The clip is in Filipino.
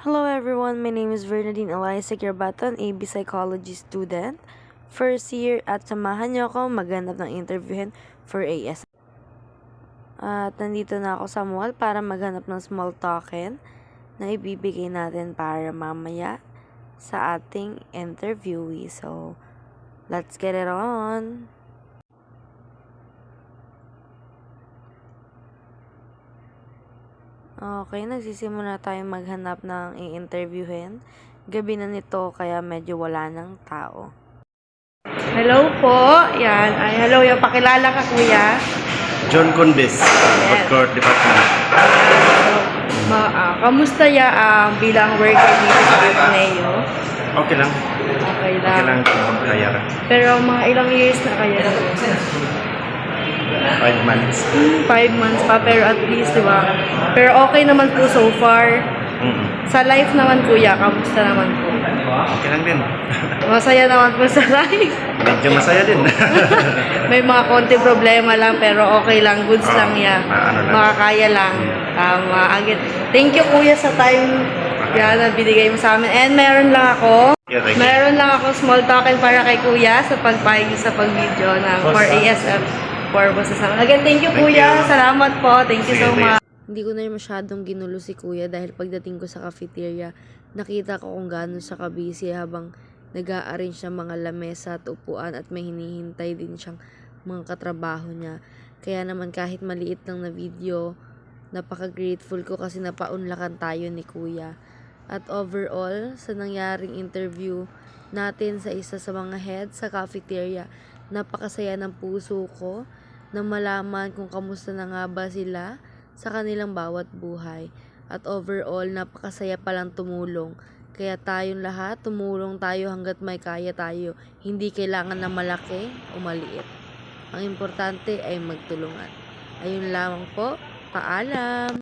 Hello everyone, my name is Bernadine Eliza Garbaton, AB Psychology student. First year at samahan niyo ako maghanap ng interviewin for AS. At nandito na ako sa mall para maghanap ng small token na ibibigay natin para mamaya sa ating interviewee. So, let's get it on! Okay, nagsisimula tayong maghanap ng i-interviewin. Gabi na nito kaya medyo wala ng tao. Hello po. Yan. Hello. Yung pakilala ka, kuya. John Conbes, Food Court Department. Kamusta bilang worker dito sa Ateneo? Okay lang. Okay lang. Okay lang kung kaya ka. Pero mga ilang years na kaya? 5 months. 5 months pa, pero at least, di ba? Pero okay naman po so far. Sa life naman, kuya, kamusta naman po? Okay lang din. Masaya naman po sa life. Medyo masaya din. May mga konti problema lang, pero okay lang. Goods lang yan. Makakaya lang. Tama. Again, thank you, kuya, sa time na binigay mo sa amin. And meron lang ako. Meron lang ako small token para kay kuya sa pagpahig sa pag-video ng for ASF purposes. Again, thank you, kuya. Salamat po. Thank you so much. Hindi ko na masyadong ginulo si kuya dahil pagdating ko sa cafeteria, nakita ko kung gaano siya kabisi habang nag-a-arrange siya mga lamesa at upuan at may hinihintay din siyang mga katrabaho niya. Kaya naman kahit maliit lang na video, napaka-grateful ko kasi napaunlakan tayo ni kuya. At overall, sa nangyaring interview natin sa isa sa mga head sa cafeteria, napakasaya ng puso ko na malaman kung kamusta na nga ba sila sa kanilang bawat buhay. At overall, napakasaya palang tumulong. Kaya tayong lahat, tumulong tayo hanggat may kaya tayo. Hindi kailangan na malaki o maliit. Ang importante ay magtulungan. Ayun lamang po. Paalam!